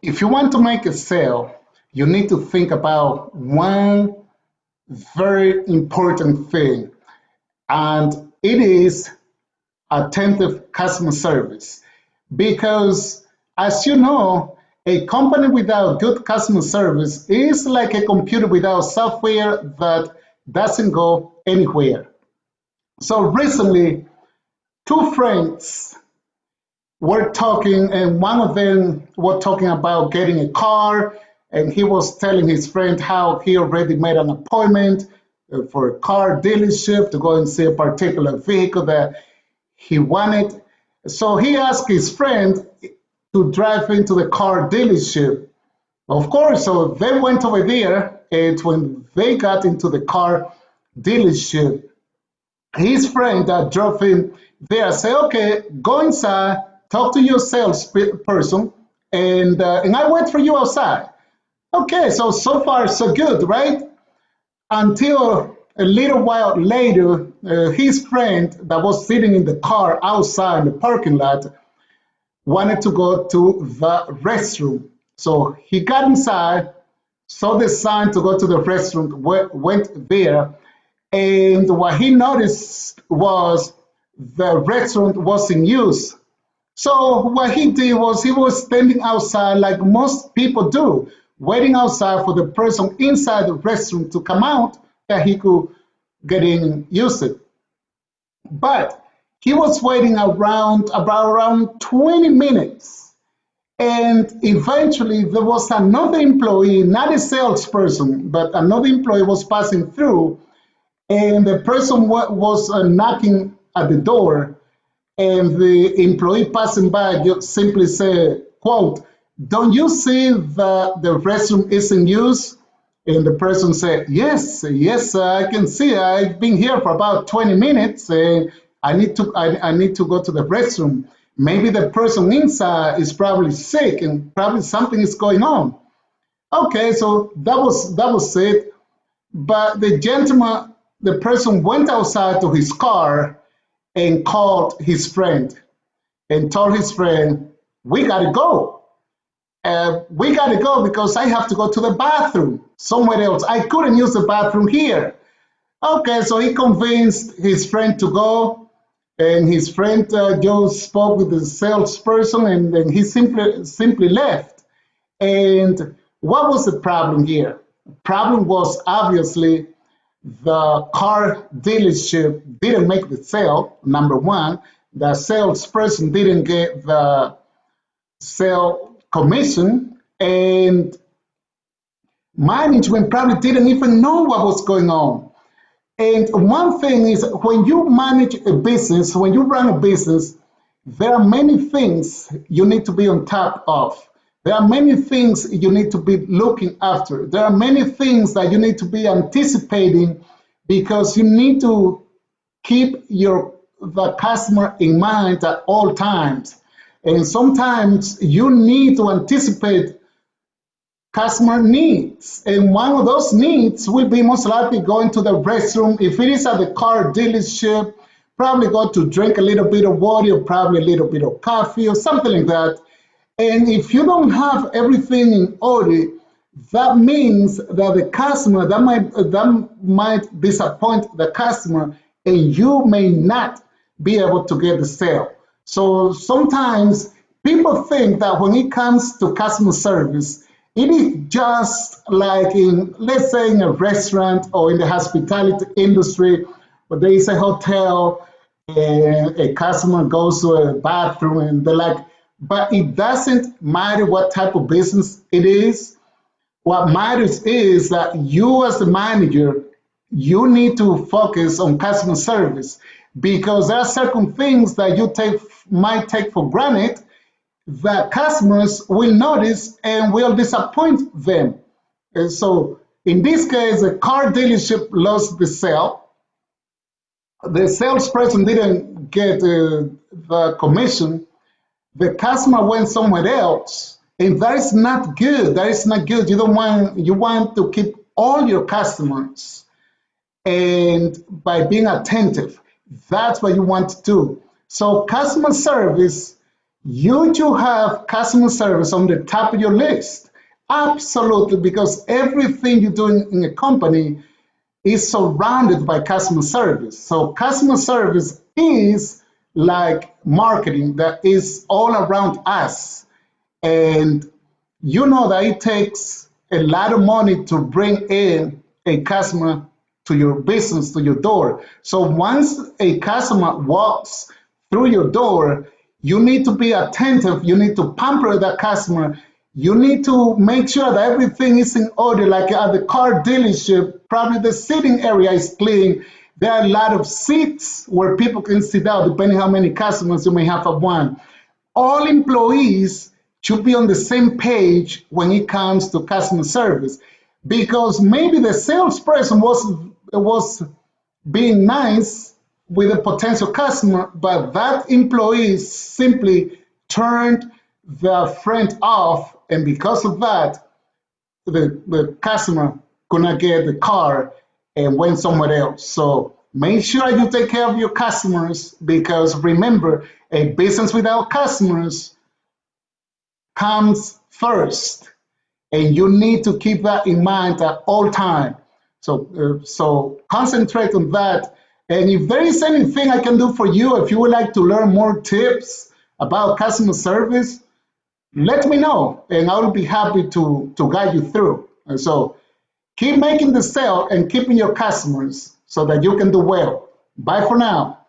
If you want to make a sale, you need to think about one very important thing, and it is attentive customer service. Because, as you know, a company without good customer service is like a computer without software that doesn't go anywhere. So recently, two friends were talking, and one of them was talking about getting a car, and he was telling his friend how he already made an appointment for a car dealership to go and see a particular vehicle that he wanted. So he asked his friend to drive into the car dealership. Of course, so they went over there, and when they got into the car dealership, his friend that drove him there said, "Okay, go inside, talk to your salesperson, and I wait for you outside." Okay, so far so good, right? Until a little while later, his friend that was sitting in the car outside in the parking lot wanted to go to the restroom. So he got inside, saw the sign to go to the restroom, went there, and what he noticed was the restaurant was in use. So what he did was he was standing outside like most people do, waiting outside for the person inside the restroom to come out that he could get in and use it. But he was waiting around 20 minutes. And eventually there was another employee, not a salesperson, but another employee was passing through, and the person was knocking at the door, and the employee passing by just simply said, quote, "Don't you see that the restroom is in use?" And the person said, yes, I can see. I've been here for about 20 minutes, and I need to go to the restroom. Maybe the person inside is probably sick, and probably something is going on. Okay, so that was it. But the gentleman, the person went outside to his car and called his friend and told his friend, "We gotta go. We gotta go because I have to go to the bathroom somewhere else. I couldn't use the bathroom here." Okay, so he convinced his friend to go, and his friend just spoke with the salesperson, and then he simply left. And what was the problem here? The problem was obviously the car dealership didn't make the sale, number one. The salesperson didn't get the sale commission, and management probably didn't even know what was going on. And one thing is, when you manage a business, when you run a business, there are many things you need to be on top of. There are many things you need to be looking after. There are many things that you need to be anticipating, because you need to keep the customer in mind at all times. And sometimes you need to anticipate customer needs. And one of those needs will be most likely going to the restroom. If it is at the car dealership, probably go to drink a little bit of water, or probably a little bit of coffee or something like that. And if you don't have everything in order, that means that the customer that might disappoint the customer, and you may not be able to get the sale. So sometimes people think that when it comes to customer service, it is just like in, let's say, in a restaurant or in the hospitality industry, where there is a hotel and a customer goes to a bathroom and they're like, but it doesn't matter what type of business it is. What matters is that you, as the manager, you need to focus on customer service, because there are certain things that might take for granted that customers will notice and will disappoint them. And so in this case, the car dealership lost the sale. The salesperson didn't get the commission. The customer went somewhere else, and that is not good. That is not good. You want to keep all your customers, and by being attentive, that's what you want to do. So customer service, You should have customer service on the top of your list. Absolutely, because everything you do in a company is surrounded by customer service. So customer service is like marketing that is all around us. And you know that it takes a lot of money to bring in a customer to your business, to your door. So once a customer walks through your door, you need to be attentive. You need to pamper that customer. You need to make sure that everything is in order, like at the car dealership, probably the sitting area is clean. There are a lot of seats where people can sit down, depending how many customers you may have at one. All employees should be on the same page when it comes to customer service, because maybe the salesperson was being nice with a potential customer, but that employee simply turned their friend off, and because of that, the customer could not get the car and went somewhere else. So make sure you take care of your customers, because remember, a business without customers comes first, and you need to keep that in mind at all time. So concentrate on that. And if there is anything I can do for you, if you would like to learn more tips about customer service, let me know, and I will be happy to guide you through. And so keep making the sale and keeping your customers so that you can do well. Bye for now.